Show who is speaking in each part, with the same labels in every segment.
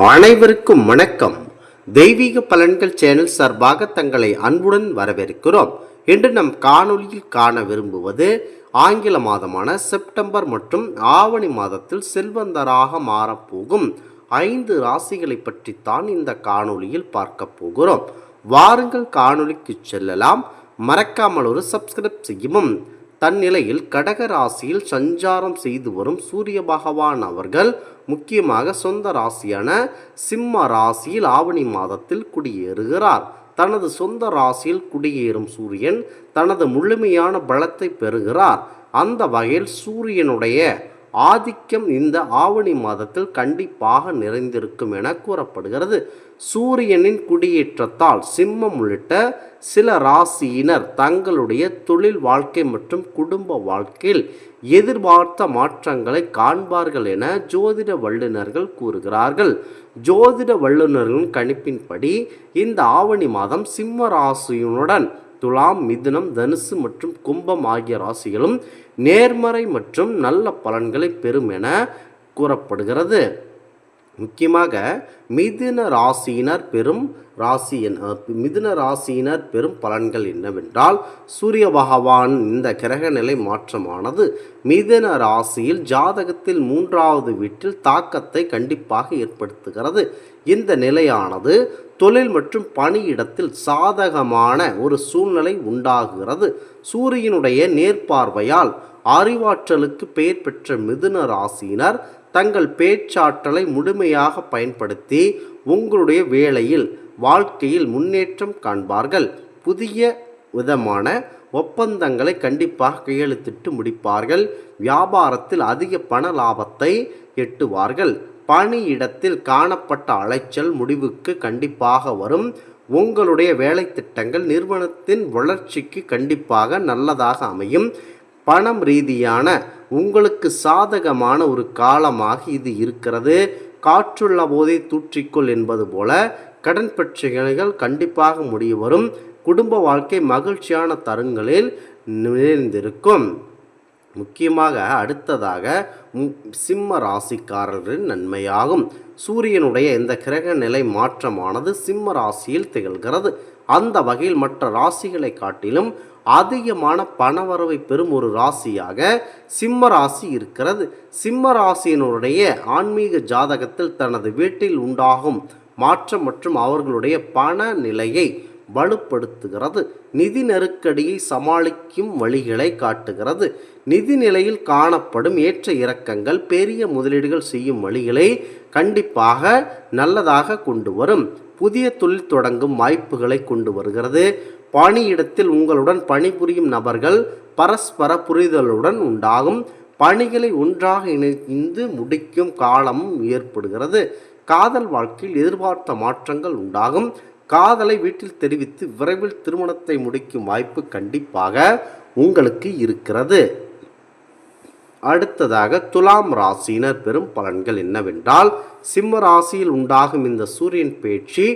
Speaker 1: அனைவருக்கும் வணக்கம். தெய்வீக பலன்கள் சேனல் சார்பாக தங்களை அன்புடன் வரவேற்கிறோம். இன்று நம் காணொளியில் காண விரும்புவது ஆங்கில மாதமான செப்டம்பர் மற்றும் ஆவணி மாதத்தில் செல்வந்தராக மாறப்போகும் 5 ராசிகளை பற்றித்தான் இந்த காணொளியில் பார்க்க போகிறோம். வாருங்கள் காணொளிக்கு செல்லலாம். மறக்காமல் ஒரு சப்ஸ்கிரைப் செய்யவும். தன்னிலையில் கடக ராசியில் சஞ்சாரம் செய்து வரும் சூரிய பகவான் அவர்கள் முக்கியமாக சொந்த ராசியான சிம்ம ராசியில் ஆவணி மாதத்தில் குடியேறுகிறார். தனது சொந்த ராசியில் குடியேறும் சூரியன் தனது முழுமையான பலத்தை பெறுகிறார். அந்த வகையில் சூரியனுடைய ஆதிக்கம் இந்த ஆவணி மாதத்தில் கண்டிப்பாக நிறைந்திருக்கும் என கூறப்படுகிறது. சூரியனின் குடியேற்றத்தால் சிம்மம் உள்ளிட்ட சில ராசியினர் தங்களுடைய தொழில் வாழ்க்கை மற்றும் குடும்ப வாழ்க்கையில் எதிர்பார்த்த மாற்றங்களை காண்பார்கள் என ஜோதிட வல்லுநர்கள் கூறுகிறார்கள். ஜோதிட வல்லுநர்களின் கணிப்பின்படி இந்த ஆவணி மாதம் சிம்ம ராசியினுடன் துலாம், மிதுனம், தனுசு மற்றும் கும்பம் ஆகிய ராசிகளும் நேர்மறை மற்றும் நல்ல பலன்களை பெறும் என கூறப்படுகிறது. முக்கியமாக மிதுன ராசியினர் பெரும் பலன்கள் என்னவென்றால், சூரிய பகவான் இந்த கிரக நிலை மாற்றமானது மிதுன ராசியில் ஜாதகத்தில் 3வது வீட்டில் தாக்கத்தை கண்டிப்பாக ஏற்படுத்துகிறது. இந்த நிலையானது தொழில் மற்றும் பணியிடத்தில் சாதகமான ஒரு சூழ்நிலை உண்டாகிறது. சூரியனுடைய நேர்பார்வையால் அறிவாற்றலுக்கு பெயர் பெற்ற மிதுன ராசியினர் தங்கள் பேச்சாற்றலை முழுமையாக பயன்படுத்தி உங்களுடைய வேலையில் வாழ்க்கையில் முன்னேற்றம் காண்பார்கள். புதிய விதமான ஒப்பந்தங்களை கண்டிப்பாக கையெழுத்திட்டு முடிப்பார்கள். வியாபாரத்தில் அதிக பண லாபத்தை எட்டுவார்கள். பணியிடத்தில் காணப்பட்ட அலைச்சல் முடிவுக்கு கண்டிப்பாக வரும். உங்களுடைய வேலை திட்டங்கள் நிறுவனத்தின் வளர்ச்சிக்கு கண்டிப்பாக நல்லதாக அமையும். பணம் ரீதியான உங்களுக்கு சாதகமான ஒரு காலமாக இது இருக்கிறது. காற்றுள்ள போதை தூற்றிக்கொள் என்பது போல கடன் பிரச்சனைகள் கண்டிப்பாக முடிவு வரும். குடும்ப வாழ்க்கை மகிழ்ச்சியான தருணங்களில் நிறைந்திருக்கும். முக்கியமாக அடுத்ததாக சிம்ம ராசிக்காரர்களின் நன்மையாகும். சூரியனுடைய இந்த கிரக நிலை மாற்றமானது சிம்ம ராசியில் திகழ்கிறது. அந்த வகையில் மற்ற ராசிகளை காட்டிலும் அதிகமான பணவரவை பெறும் ஒரு ராசியாக சிம்ம ராசி இருக்கிறது. சிம்ம ராசியினுடைய ஆன்மீக ஜாதகத்தில் தனது வீட்டில் உண்டாகும் மாற்றம் மற்றும் அவர்களுடைய பண நிலையை வலுப்படுத்துகிறது. நிதி நெருக்கடியை சமாளிக்கும் வழிகளை காட்டுகிறது. நிதி நிலையில் காணப்படும் ஏற்ற இறக்கங்கள் பெரிய முதலீடுகள் செய்யும் வழிகளை கண்டிப்பாக நல்லதாக கொண்டு வரும். புதிய தொழில் தொடங்கும் வாய்ப்புகளை கொண்டு வருகிறது. பணியிடத்தில் உங்களுடன் பணிபுரியும் நபர்கள் பரஸ்பர புரிதலுடன் உண்டாகும். பணிகளை ஒன்றாக இணைந்து முடிக்கும் காலமும் ஏற்படுகிறது. காதல் வாழ்க்கையில் எதிர்பார்த்த மாற்றங்கள் உண்டாகும். காதலை வீட்டில் தெரிவித்து விரைவில் திருமணத்தை முடிக்கும் வாய்ப்பு கண்டிப்பாக உங்களுக்கு இருக்கிறது. அடுத்ததாக துலாம் ராசியினர் பெரும் பலன்கள் என்னவென்றால், சிம்ம ராசியில் உண்டாகும் இந்த சூரியன் பேச்சு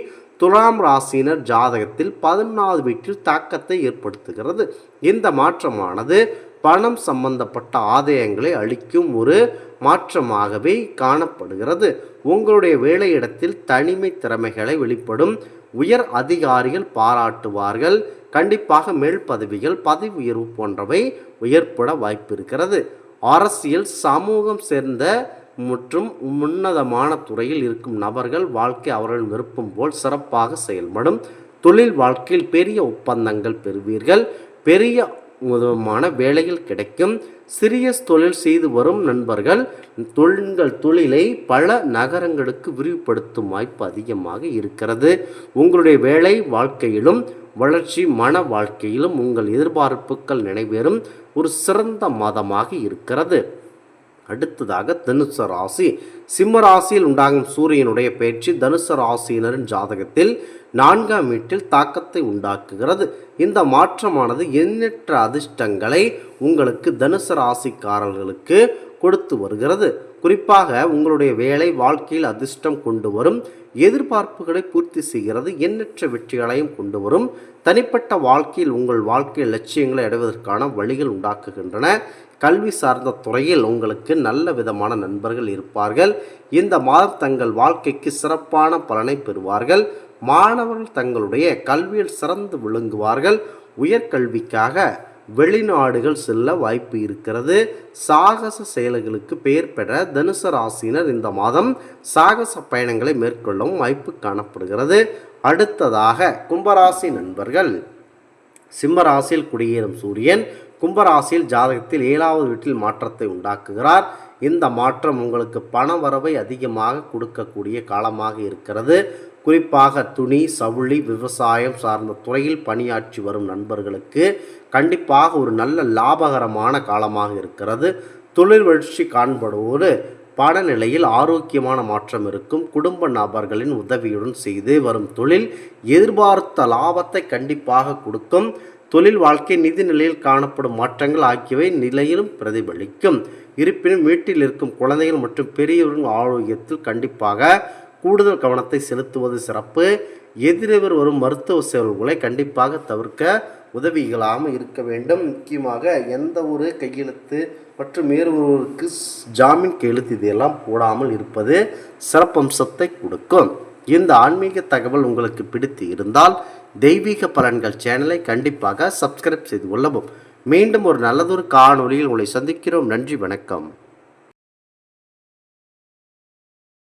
Speaker 1: துலாம் ராசியினர் ஜாதகத்தில் 11வது வீட்டில் தாக்கத்தை ஏற்படுத்துகிறது. இந்த மாற்றமானது பணம் சம்பந்தப்பட்ட ஆதாயங்களை அளிக்கும் ஒரு மாற்றமாகவே காணப்படுகிறது. உங்களுடைய வேலையிடத்தில் தனிமை திறமைகளை வெளிப்படும். உயர் அதிகாரிகள் பாராட்டுவார்கள். கண்டிப்பாக மேல் பதவிகள், பதவி உயர்வு போன்றவை உயர்பட வாய்ப்பு இருக்கிறது. அரசியல், சமூகம் சேர்ந்த மற்றும் உன்னதமான துறையில் இருக்கும் நபர்கள் வாழ்க்கை அவர்களின் விருப்பம் போல் சிறப்பாக செயல்படும். தொழில் வாழ்க்கையில் பெரிய ஒப்பந்தங்கள் பெறுவீர்கள். பெரிய விதமான வேலைகள் கிடைக்கும். சிறிய தொழில் செய்து வரும் நண்பர்கள் தொழிலை பல நகரங்களுக்கு விரிவுபடுத்தும் வாய்ப்பு அதிகமாக இருக்கிறது. உங்களுடைய வேலை வாழ்க்கையிலும் வளர்ச்சி, மன வாழ்க்கையிலும் உங்கள் எதிர்பார்ப்புகள் நிறைவேறும் ஒரு சிறந்த மாதமாக இருக்கிறது. அடுத்ததாக தனுசு ராசி. சிம்ம ராசியில் உண்டாகும் சூரியனுடைய பயிற்சி தனுசு ராசியினரின் ஜாதகத்தில் 4ஆம் வீட்டில் தாக்கத்தை உண்டாக்குகிறது. இந்த மாற்றமானது எண்ணற்ற அதிர்ஷ்டங்களை உங்களுக்கு தனுசு ராசிக்காரர்களுக்கு கொடுத்து வருகிறது. குறிப்பாக உங்களுடைய வேலை வாழ்க்கையில் அதிர்ஷ்டம் கொண்டு வரும், எதிர்பார்ப்புகளை பூர்த்தி செய்கிறது, எண்ணற்ற வெற்றிகளையும் கொண்டு வரும். தனிப்பட்ட வாழ்க்கையில் உங்கள் வாழ்க்கை லட்சியங்களை அடைவதற்கான வழிகள் உண்டாக்குகின்றன. கல்வி சார்ந்த துறையில் உங்களுக்கு நல்ல விதமான நண்பர்கள் இருப்பார்கள். இந்த மாதம் தங்கள் வாழ்க்கைக்கு சிறப்பான பலனை பெறுவார்கள். மாணவர்கள் தங்களுடைய கல்வியில் சிறந்து விளங்குவார்கள். உயர்கல்விக்காக வெளிநாடுகள் செல்ல வாய்ப்பு இருக்கிறது. சாகச செயல்களுக்கு பெயர் பெற தனுசு ராசியினர் இந்த மாதம் சாகச பயணங்களை மேற்கொள்ளவும் வாய்ப்பு காணப்படுகிறது. அடுத்ததாக கும்பராசி நண்பர்கள். சிம்மராசியில் குடியேறும் சூரியன் கும்பராசியில் ஜாதகத்தில் 7வது வீட்டில் மாற்றத்தை உண்டாக்குகிறார். இந்த மாற்றம் உங்களுக்கு பண வரவை அதிகமாக கொடுக்கக்கூடிய காலமாக இருக்கிறது. குறிப்பாக துணி, சவுளி, விவசாயம் சார்ந்த துறையில் பணியாற்றி வரும் நண்பர்களுக்கு கண்டிப்பாக ஒரு நல்ல லாபகரமான காலமாக இருக்கிறது. தொழில் வளர்ச்சி காண்படுவோடு பணநிலையில் ஆரோக்கியமான மாற்றம் இருக்கும். குடும்ப நபர்களின் உதவியுடன் செய்து வரும் தொழில் எதிர்பார்த்த லாபத்தை கண்டிப்பாக கொடுக்கும். தொழில் வாழ்க்கை, நிதி நிலையில் காணப்படும் மாற்றங்கள் ஆகியவை நிலையிலும் பிரதிபலிக்கும். இருப்பினும் வீட்டில் இருக்கும் குழந்தைகள் மற்றும் பெரியவர்கள் ஆரோக்கியத்தில் கண்டிப்பாக கூடுதல் கவனத்தை செலுத்துவது சிறப்பு. எதிரெவர் வரும் மருத்துவ சேவைகளை கண்டிப்பாக தவிர்க்க உதவிகளாக இருக்க வேண்டும். முக்கியமாக எந்த ஒரு கையெழுத்து மற்றும் வேறொருவருக்கு ஜாமீன் கையெழுத்து இதையெல்லாம் போடாமல் இருப்பது சிறப்பம்சத்தை கொடுக்கும். இந்த ஆன்மீக தகவல் உங்களுக்கு பிடித்து இருந்தால் தெய்வீக பலன்கள் சேனலை கண்டிப்பாக சப்ஸ்கிரைப் செய்து கொள்ளவும். மீண்டும் ஒரு நல்லதொரு காணொளியில் உங்களை சந்திக்கிறோம். நன்றி, வணக்கம்.